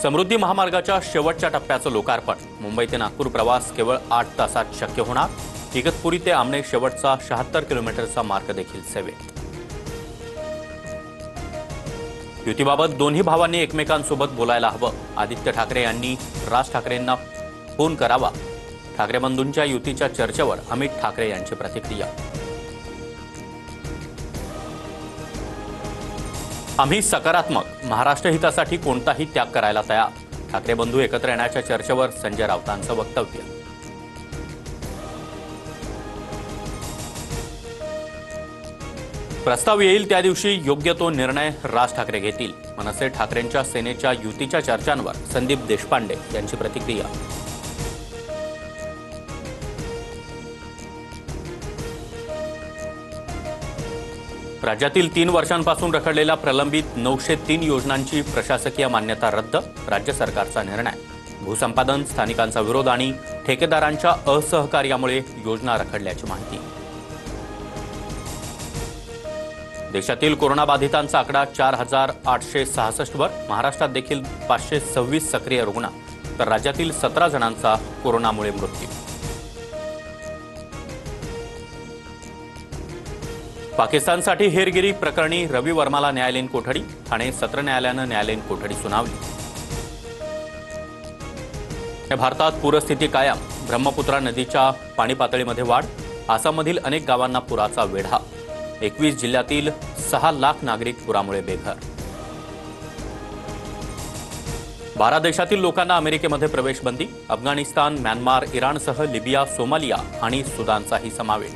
समृद्धी महामार्गाच्या शेवटच्या टप्प्याचं लोकार्पण। मुंबई ते नागपूर प्रवास केवळ 8 तासात शक्य होणार। इगतपुरी ते आमने शेवटचा 76 किलोमीटरचा मार्ग देखील सेवेत। युतीबाबत दोन्ही भावांनी एकमेकांसोबत बोलायला हवं। आदित्य ठाकरे यांनी राज ठाकरेंना फोन करावा। ठाकरे बंधूंच्या युतीच्या चर्चेवर अमित ठाकरे यांची प्रतिक्रिया। आम्ही सकारात्मक, महाराष्ट्र हितासाठी कोणताही त्याग करायला तयार। ठाकरे बंधू एकत्र येण्याच्या चर्चेवर संजय राऊतांचं वक्तव्य। प्रस्ताव येईल त्या दिवशी योग्य तो निर्णय राज ठाकरे घेतील। मनसे ठाकरेंच्या सेनेच्या युतीच्या चर्चांवर संदीप देशपांडे यांची प्रतिक्रिया। राज्यातील 3 वर्षांपासून रखडलेल्या प्रलंबित 903 योजनांची प्रशासकीय मान्यता रद्द। राज्य सरकारचा निर्णय। भूसंपादन, स्थानिकांचा विरोध आणि ठेकेदारांच्या असहकार्यामुळे योजना रखडल्याची माहिती। देशातील कोरोनाबाधितांचा आकडा 4866 वर। महाराष्ट्रात देखील 526 सक्रिय रुग्ण, तर राज्यातील 17 जणांचा कोरोनामुळे मृत्यू। पाकिस्तानसाठी हेरगिरी प्रकरणी रवी वर्माला न्यायालयीन कोठडी। ठाणे सत्र न्यायालयानं न्यायालयीन कोठडी सुनावली। भारतात पूरस्थिती कायम। ब्रह्मपुत्रा नदीच्या पाणी पातळीमध्ये वाढ। आसाममधील अनेक गावांना पुराचा वेढा। 21 जिल्ह्यातील 6 लाख नागरिक पुरामुळे बेघर। 12 देशातील लोकांना अमेरिकेमध्ये प्रवेश बंदी। अफगाणिस्तान, म्यानमार, इराणसह लिबिया, सोमालिया आणि सुदानचाही समावेश।